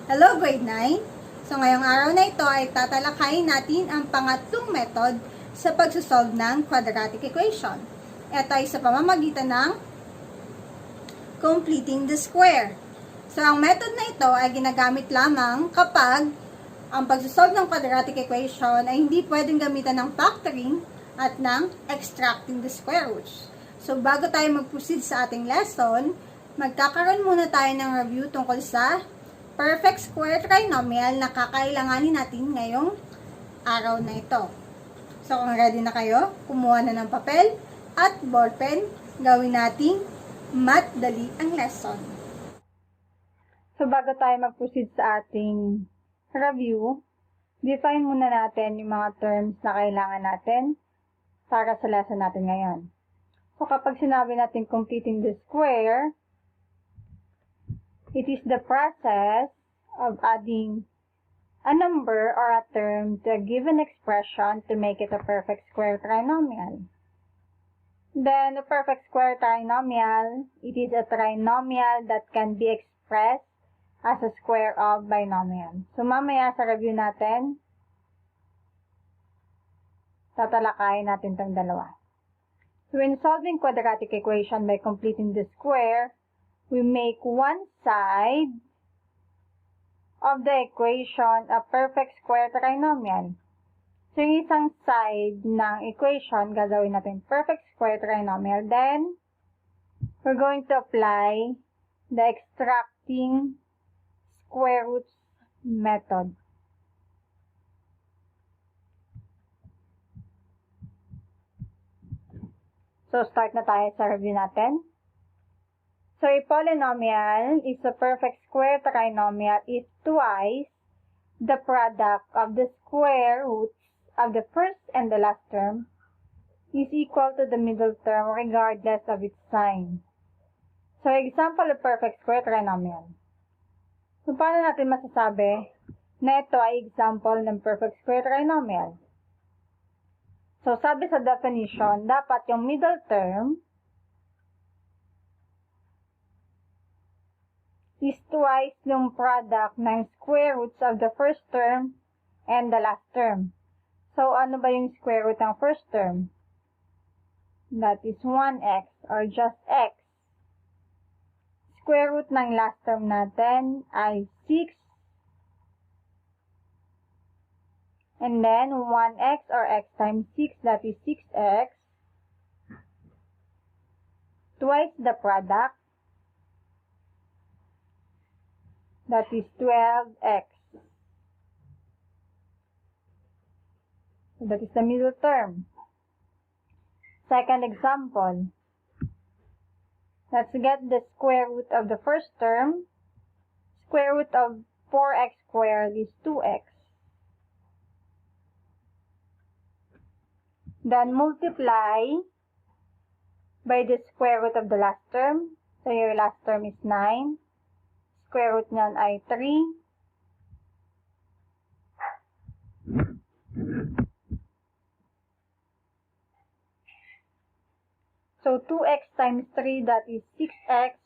Hello, grade 9! So, ngayong araw na ito ay tatalakayin natin ang pangatlong method sa pagsosolve ng quadratic equation. Ito ay sa pamamagitan ng completing the square. So, ang method na ito ay ginagamit lamang kapag ang pagsosolve ng quadratic equation ay hindi pwedeng gamitan ng factoring at ng extracting the square roots. So, bago tayo mag-proceed sa ating lesson, magkakaroon muna tayo ng review tungkol sa perfect square trinomial na kakailanganin natin ngayong araw na ito. So, kung ready na kayo, kumuha na ng papel at ballpen, gawin nating madali ang lesson. So, bago tayo mag-proceed sa ating review, define muna natin yung mga terms na kailangan natin para sa lesson natin ngayon. So, kapag sinabi natin completing the square, it is the process of adding a number or a term to a given expression to make it a perfect square trinomial. Then, a perfect square trinomial, it is a trinomial that can be expressed as a square of binomial. So, mamaya sa review natin, tatalakayin natin itong dalawa. So, when solving quadratic equation by completing the square, we make one side of the equation a perfect square trinomial. So, yung isang side ng equation, gagawin natin perfect square trinomial. Then, we're going to apply the extracting square roots method. So, start na tayo sa review natin. So, a polynomial is a perfect square trinomial if twice the product of the square roots of the first and the last term is equal to the middle term regardless of its sign. So, example of perfect square trinomial. So, paano natin masasabi na ito ay example ng perfect square trinomial? So, sabi sa definition, dapat yung middle term is twice yung product ng square roots of the first term and the last term. So, ano ba yung square root ng first term? That is 1x or just x. Square root ng last term natin ay 6. And then, 1x or x times 6, that is 6x. Twice the product. That is 12x. So that is the middle term. Second example. Let's get the square root of the first term. Square root of 4x squared is 2x. Then multiply by the square root of the last term. So your last term is 9. Square root niyan ay 3. So, 2x times 3, that is 6x.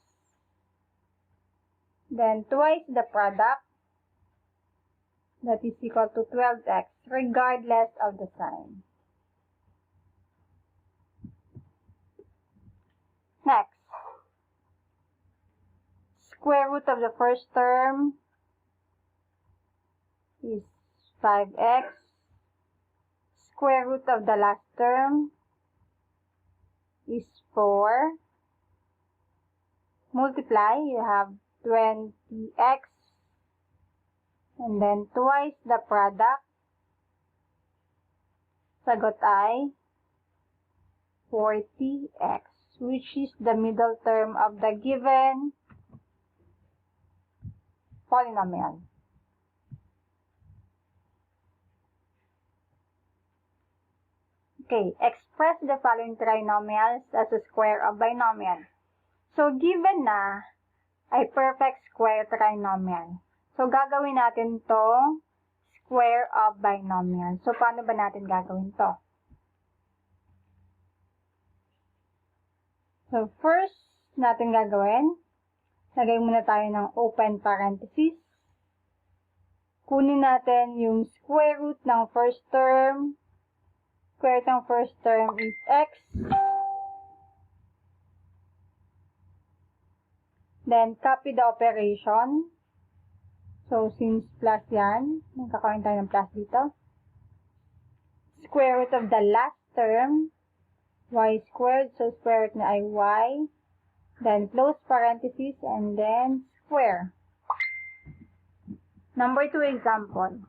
Then, twice the product, that is equal to 12x, regardless of the sign. Next. Square root of the first term is 5x. Square root of the last term is 4. Multiply, you have 20x. And then twice the product. Sagot ay 40x, which is the middle term of the given polynomial. Okay, express the following trinomials as a square of binomial. So, given na ay perfect square trinomial. So, gagawin natin tong square of binomial. So, paano ba natin gagawin to? So, first natin gagawin, lagay muna tayo ng open parenthesis. kunin natin yung square root ng first term. Square root ng first term is x. Then, copy the operation. So, since plus yan, magkakaroon tayo ng plus dito. Square root of the last term, y squared. So, square root na ay y. Then, close parenthesis, and then square. Number 2 example.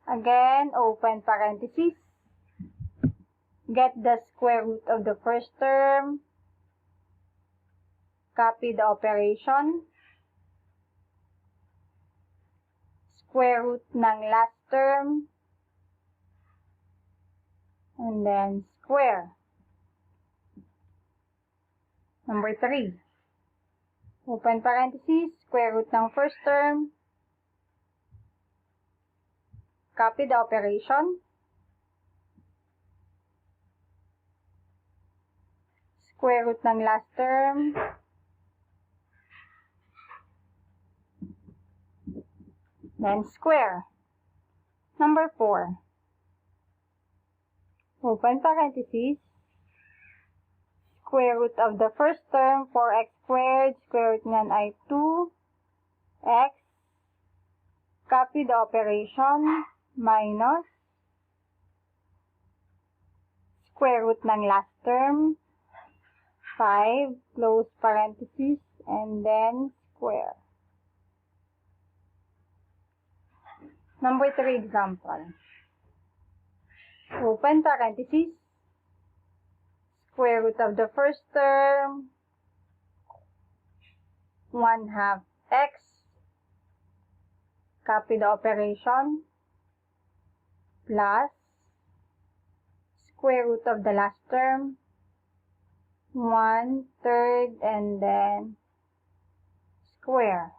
Again, open parenthesis. Get the square root of the first term. Copy the operation. Square root ng last term. And then square. Number 3. Open parenthesis. Square root ng first term. Copy the operation. Square root ng last term. Then square. Number 4. Open parenthesis. Square root of the first term, 4x squared. Square root niyan ay 2x. Copy the operation. Minus. Square root ng last term. 5. Close parenthesis. And then square. Number 3 example. Open parenthesis. Square root of the first term. 1/2 x. Copy the operation. Plus. Square root of the last term. 1/3 and then square.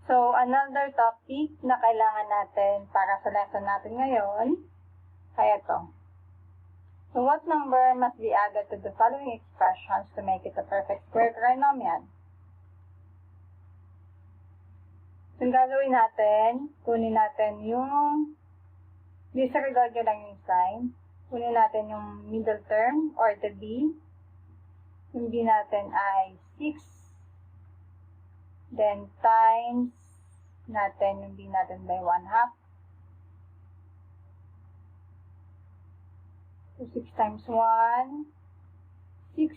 So, another topic na kailangan natin para sa lesson natin ngayon ay ito. So, what number must be added to the following expressions to make it a perfect square trinomial? So, yung gagawin natin, kunin natin yung, disregard nyo lang yung sign. Kunin natin yung middle term or the b. Yung b natin ay 6. Then, times natin yung b natin by 1/2. So, 6 times 1, 6.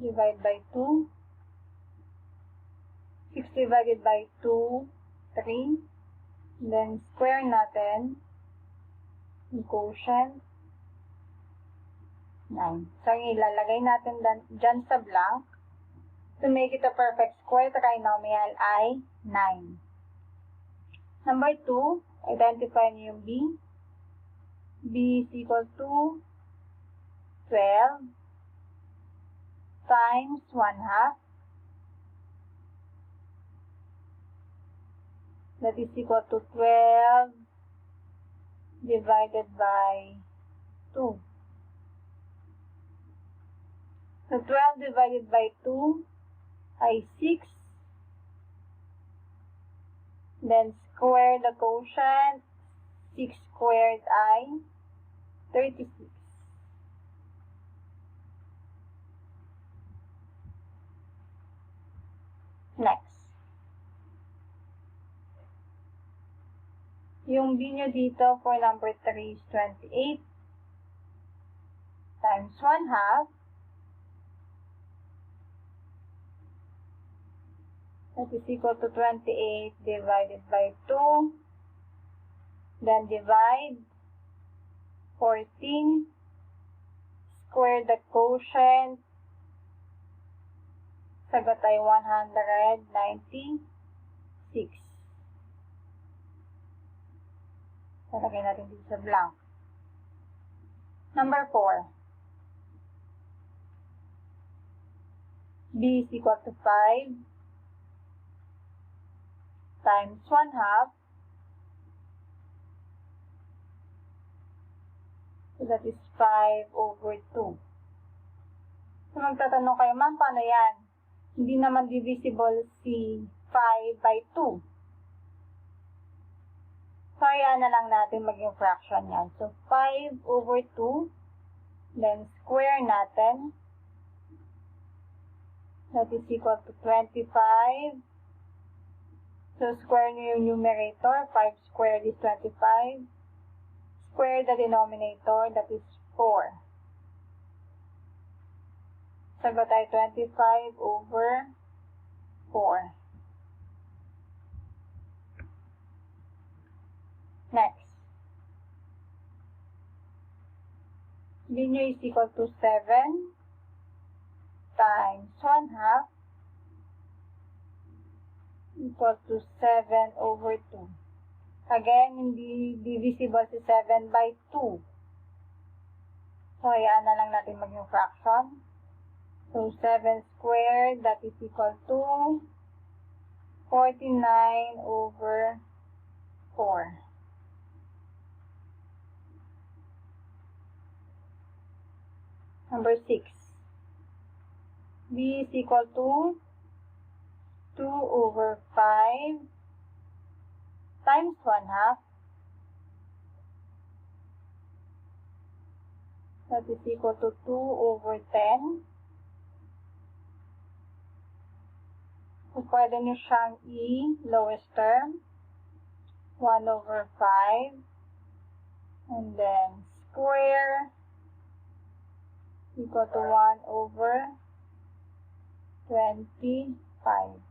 Divide by 2. 6 divided by 2, 3. Then, square natin yung quotient. 9. So, yung ilalagay natin dyan sa blank. To make it a perfect square trinomial ay 9. Number 2, identify niyo yung b. b is equal to 12 times 1/2. That is equal to 12 divided by 2. So, 12 divided by 2 ay 6. Then, square the quotient. 6 squared ay 36. Next. Yung b nyo dito for number 3 is 28 times 1/2. That is equal to 28 divided by 2. Then divide 14. Square the quotient. Sagot ay 196. Talagay natin dito sa blank. Number 4. b is equal to 5 times 1/2. So, that is 5 over 2. So, magtatanong kayo, ma'am, paano yan? Hindi naman divisible si 5 by 2. So, ayan na lang natin maging fraction yan. So, 5 over 2, then square natin. That is equal to 25. So, square nyo yung numerator. 5 squared is 25. Square the denominator, that is 4. Sagot ay 25 over 4. Next. B nyo is equal to 7 times 1/2 equal to 7 over 2. Again, hindi divisible si 7 by 2. So, hayaan na lang natin maging fraction. So, 7 squared, that is equal to 49 over 4. Number 6. B is equal to 2 over 5 times 1/2. That is equal to 2 over 10. So, pwede nyo siyang i-lowest term. 1 over 5. And then, square equal to 1 over 25.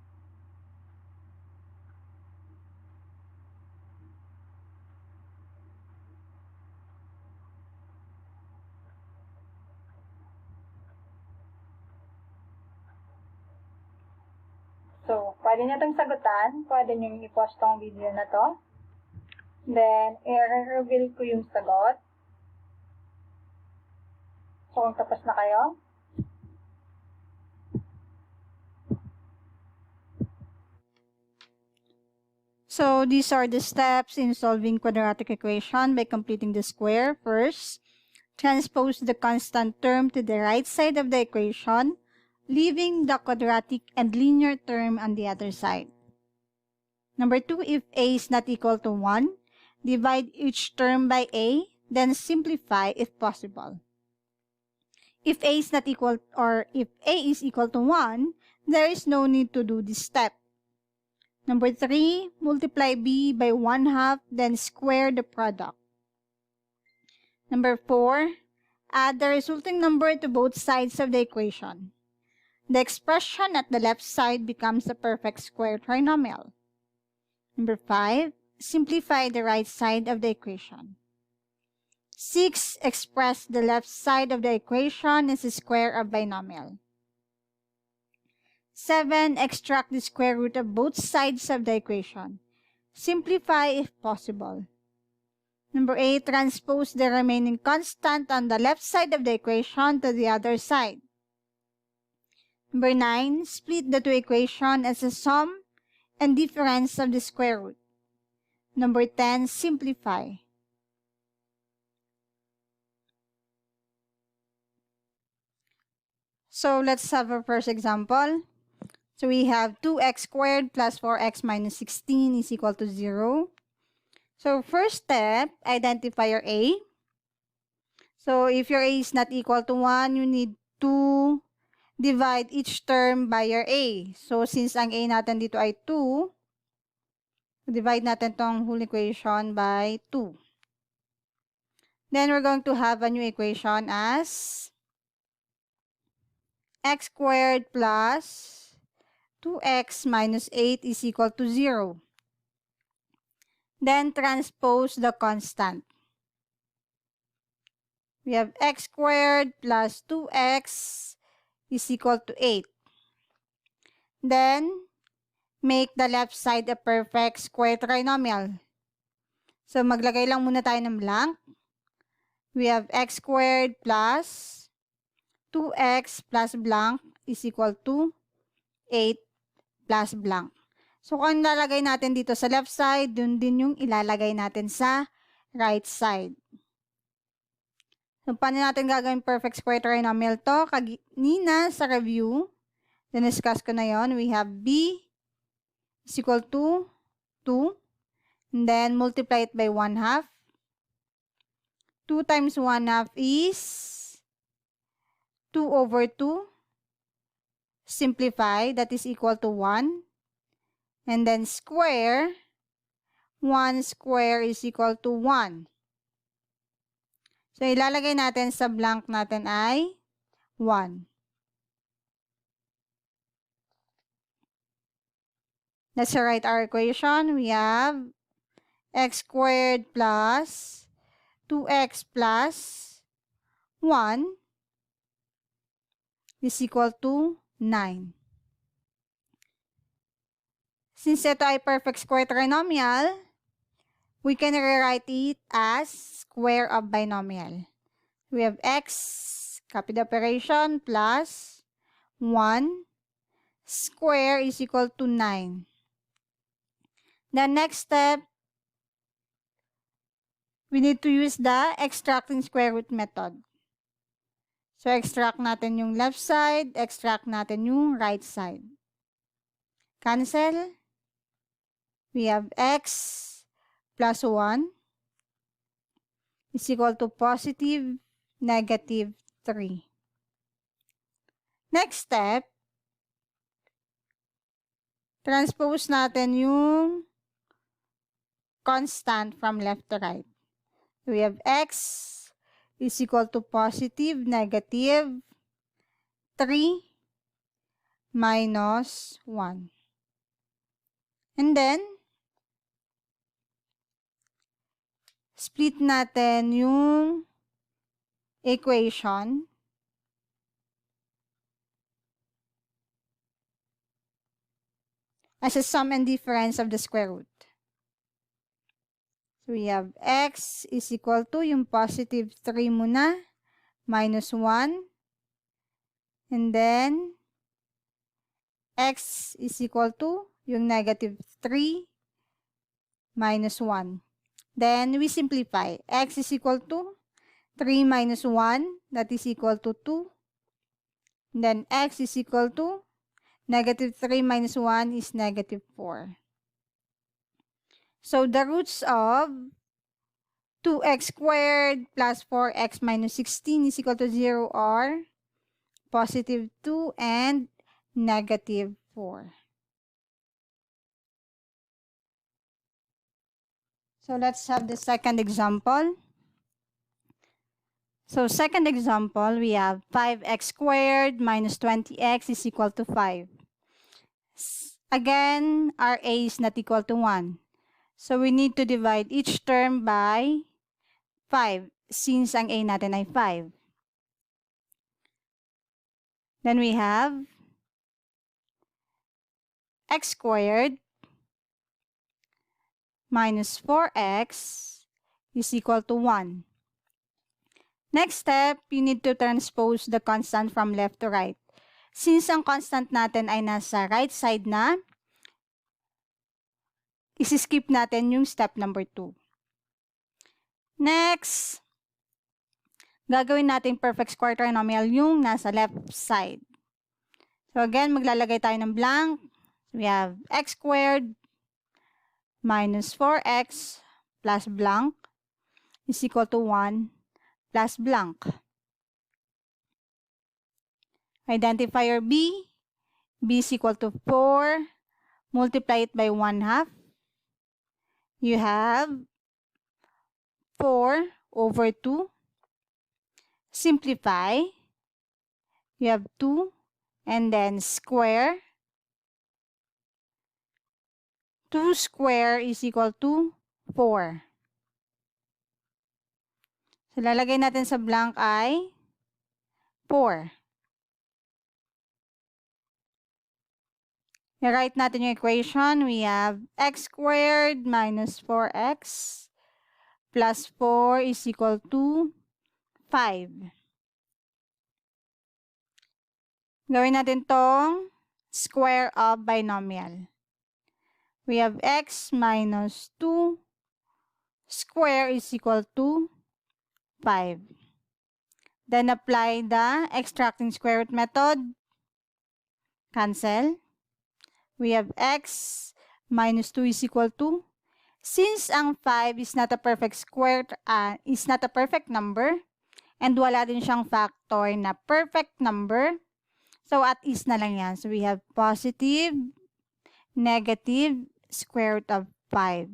So, pwede nyo itong sagutan. Pwede nyo i-post tong video na to. Then, i-reveal ko yung sagot. So, kung tapos na kayo. So, these are the steps in solving quadratic equation by completing the square. First, transpose the constant term to the right side of the equation, leaving the quadratic and linear term on the other side. Number 2, if a is not equal to 1, divide each term by a, then simplify if possible. If a is not equal, or if a is equal to 1, there is no need to do this step. Number 3, multiply b by 1/2, then square the product. Number 4, add the resulting number to both sides of the equation. The expression at the left side becomes a perfect square trinomial. Number 5, simplify the right side of the equation. 6, express the left side of the equation as a square of binomial. 7, extract the square root of both sides of the equation. Simplify if possible. Number 8, transpose the remaining constant on the left side of the equation to the other side. Number 9, split the two equations as a sum and difference of the square root. Number 10, simplify. So let's have our first example. So we have 2x squared plus 4x minus 16 is equal to 0. So first step, identify your a. So if your a is not equal to 1, you need to divide each term by your a. So since ang a natin dito ay 2, divide natin tong whole equation by 2. Then we're going to have a new equation as x squared plus 2x minus 8 is equal to 0. Then transpose the constant. We have x squared plus 2x is equal to 8. Then, make the left side a perfect square trinomial. So, maglagay lang muna tayo ng blank. We have x squared plus 2x plus blank is equal to 8 plus blank. So, kung ilalagay natin dito sa left side, dun din yung ilalagay natin sa right side. So, paano natin gagawin perfect square trinomial to? Kanina sa review, diniscuss ko na yon. We have b is equal to 2. And then, multiply it by 1/2. 2 times 1/2 is 2 over 2. Simplify, that is equal to 1. And then, square. 1 square is equal to 1. So, ilalagay natin sa blank natin ay 1. Let's write our equation. We have x squared plus 2x plus 1 is equal to 9. Since ito ay perfect square trinomial, we can rewrite it as square of binomial. We have x, copy the operation, plus 1 square is equal to 9. The next step, we need to use the extracting square root method. So, extract natin yung left side, extract natin yung right side. Cancel. We have x plus 1 is equal to positive, negative 3. Next step, transpose natin yung constant from left to right. We have x is equal to positive, negative 3 minus 1. And then, split natin yung equation as a sum and difference of the square root. So, we have x is equal to yung positive 3 muna, minus 1. And then, x is equal to yung negative 3 minus 1. Then, we simplify. X is equal to 3 minus 1, that is equal to 2. Then, x is equal to negative 3 minus 1 is negative 4. So, the roots of 2x squared plus 4x minus 16 is equal to 0 are positive 2 and negative 4. So, let's have the second example. So, second example, we have 5x squared minus 20x is equal to 5. Again, our a is not equal to 1. So, we need to divide each term by 5 since ang a natin ay 5. Then we have x squared minus 4x is equal to 1. Next step, you need to transpose the constant from left to right. Since ang constant natin ay nasa right side na, isi-skip natin yung step number 2. Next, gagawin natin perfect square trinomial yung nasa left side. So again, maglalagay tayo ng blank. We have x squared minus 4x plus blank is equal to 1 plus blank. Identifier b, b is equal to 4, multiply it by 1/2. You have 4 over 2. Simplify. You have 2 and then square. 2 square is equal to 4. So, lalagay natin sa blank ay 4. I-write natin yung equation. We have x squared minus 4x plus 4 is equal to 5. Gawin natin tong square of binomial. We have x minus 2 square is equal to 5. Then apply the extracting square root method. Cancel. We have x minus 2 is equal to, since ang 5 is not a perfect square, is not a perfect number, and wala din siyang factor na perfect number, so at is na lang yan. So we have positive, negative, square root of 5.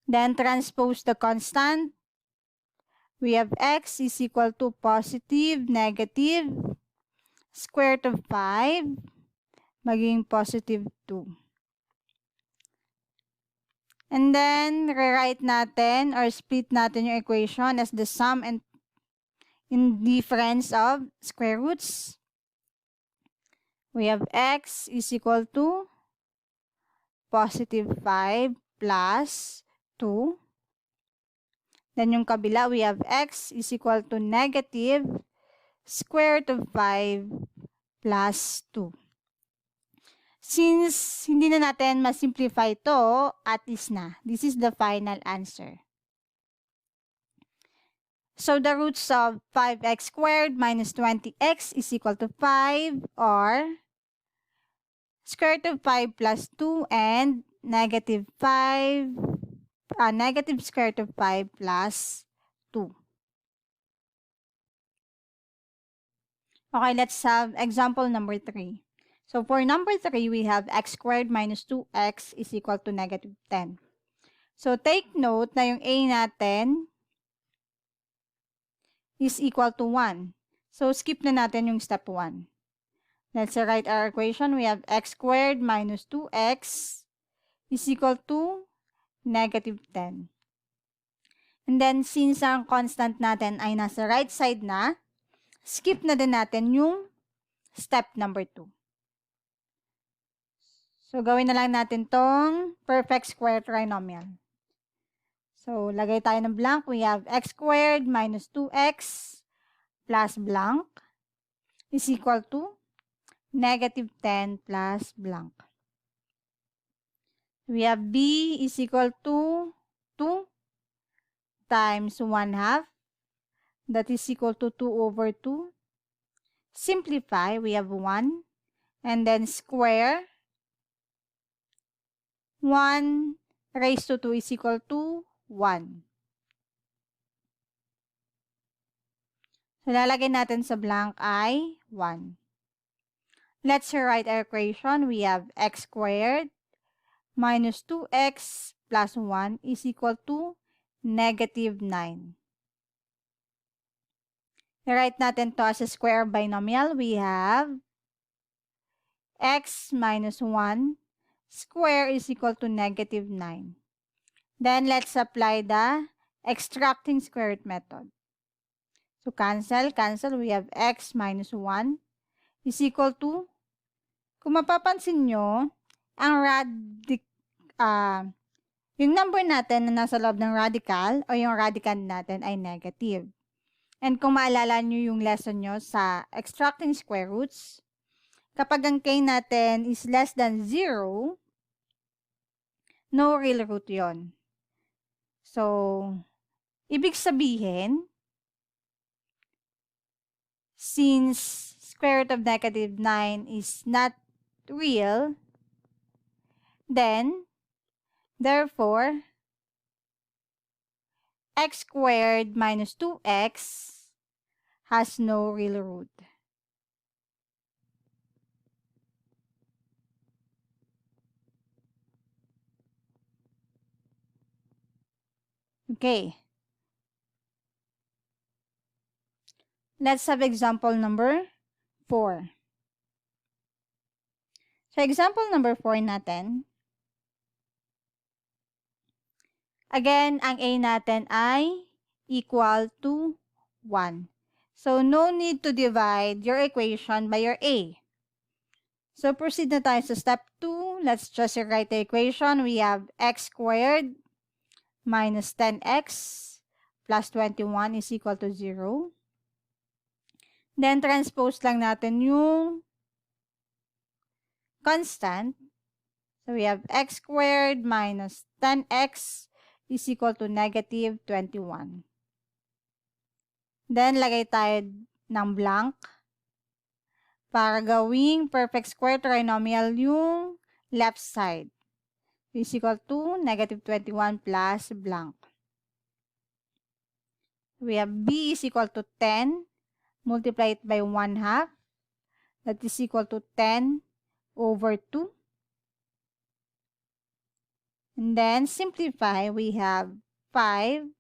Then transpose the constant. We have x is equal to positive, negative, square root of 5, maging positive 2. And then, rewrite natin or split natin yung equation as the sum and difference of square roots. We have x is equal to positive 5 plus 2. Then yung kabila, we have x is equal to negative square root of 5 plus 2. Since hindi na natin ma-simplify ito, at is na. This is the final answer. So the roots of 5x squared minus 20x is equal to 5, or square root of 5 plus 2 and negative square root of 5 plus 2. Okay, let's have example number 3. So for number 3, we have x squared minus 2x is equal to negative 10. So take note na yung a natin is equal to 1. So skip na natin yung step 1. Let's write our equation. We have x squared minus 2x is equal to negative 10. And then, since ang constant natin ay nasa right side na, skip na din natin yung step number 2. So, gawin na lang natin tong perfect square trinomial. So, lagay tayo ng blank. We have x squared minus 2x plus blank is equal to negative 10 plus blank. We have b is equal to 2 times 1/2. That is equal to 2 over 2. Simplify, we have 1. And then square. 1 raised to 2 is equal to 1. So, lalagay natin sa blank ay 1. Let's rewrite our equation. We have x squared minus 2x plus 1 is equal to negative 9. I-write natin to as a square binomial. We have x minus 1 square is equal to negative 9. Then, let's apply the extracting square root method. So, cancel. We have x minus 1 is equal to, kung mapapansin nyo, ang yung number natin na nasa loob ng radical o yung radicand natin ay negative. And kung maalala nyo yung lesson nyo sa extracting square roots, kapag ang k natin is less than 0, no real root yon. So, ibig sabihin, since square root of negative 9 is not real, then, therefore, x squared minus 2x has no real root. Okay. Let's have example number 4. So, example number 4 natin. Again, ang a natin ay equal to 1. So, no need to divide your equation by your a. So, proceed na tayo sa step 2. Let's just rewrite the equation. We have x squared minus 10x plus 21 is equal to 0. Then, transpose lang natin yung constant. So, we have x squared minus 10x is equal to negative 21. Then, lagay tayo ng blank para gawing perfect square trinomial yung left side. Is equal to negative 21 plus blank. We have b is equal to 10. Multiply it by 1/2. That is equal to 10 over 2. And then simplify, we have 5.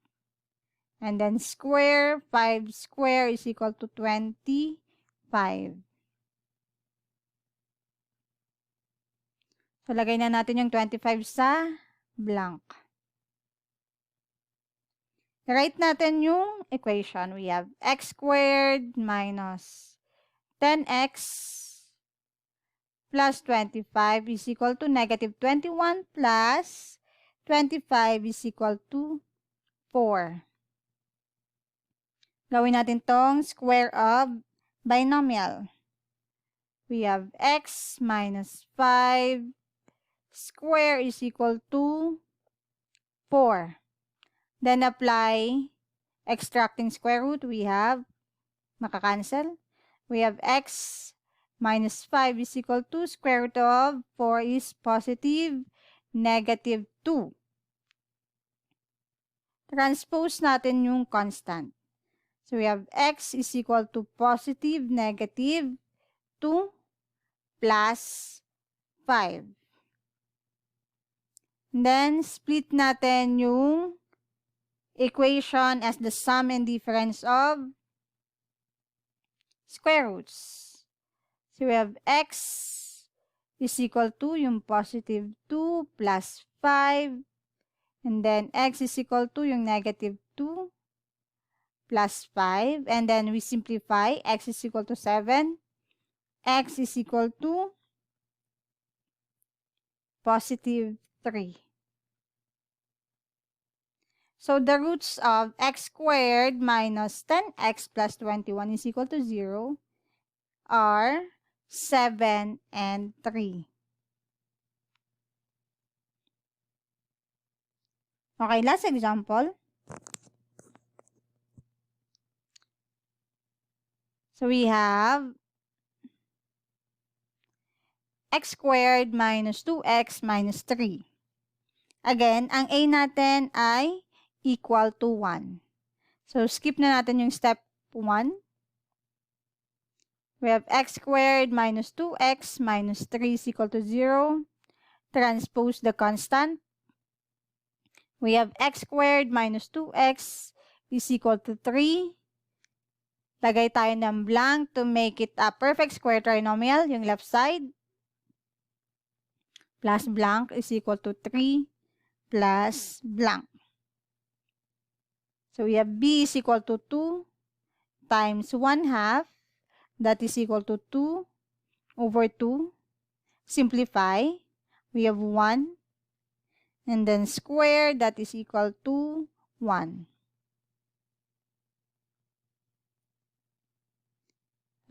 And then square, 5 square is equal to 25. So, lagay na natin yung 25 sa blank. Write natin yung equation. We have x squared minus 10x plus 25 is equal to negative 21 plus 25 is equal to 4. Gawin natin tong square of binomial. We have x minus 5 square is equal to 4. Then apply extracting square root. We have makakancel. We have x minus 5 is equal to square root of 4 is positive negative 2. Transpose natin yung constant. So we have x is equal to positive negative 2 plus 5. Then, split natin yung equation as the sum and difference of square roots. So, we have x is equal to yung positive 2 plus 5. And then, x is equal to yung negative 2 plus 5. And then, we simplify. X is equal to 7. X is equal to positive 3. So, the roots of x squared minus 10x plus 21 is equal to 0 are 7 and 3. Okay, last example. So, we have x squared minus 2x minus 3. Again, ang a natin ay equal to 1. So, skip na natin yung step 1. We have x squared minus 2x minus 3 is equal to 0. Transpose the constant. We have x squared minus 2x is equal to 3. Lagay tayo ng blank to make it a perfect square trinomial, yung left side. Plus blank is equal to 3 plus blank. So, we have b is equal to 2 times 1/2. That is equal to 2 over 2. Simplify. We have 1. And then square, that is equal to 1.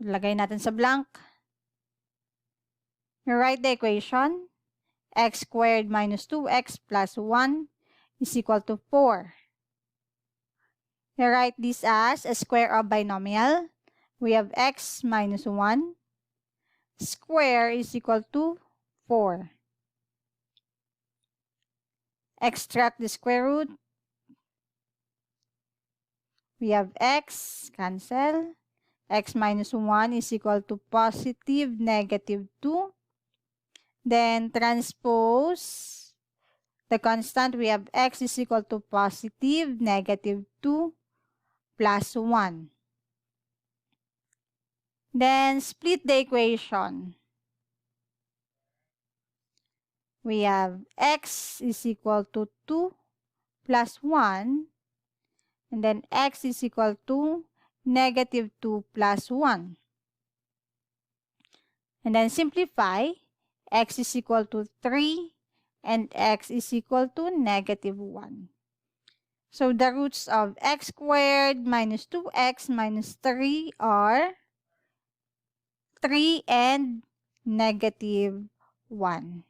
Lagay natin sa blank. Rewrite the equation. X squared minus 2x plus 1 is equal to 4. Rewrite this as a square of binomial. We have x minus 1 square is equal to 4. Extract the square root. We have x, cancel. X minus 1 is equal to positive negative 2. Then, transpose the constant. We have x is equal to positive negative 2 plus 1. Then, split the equation. We have x is equal to 2 plus 1. And then, x is equal to negative 2 plus 1. And then, simplify. X is equal to 3 and x is equal to negative 1. So, the roots of x squared minus 2x minus 3 are 3 and negative 1.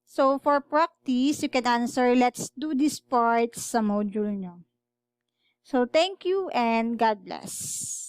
So, for practice, you can answer, let's do this part sa module nyo. So, thank you and God bless.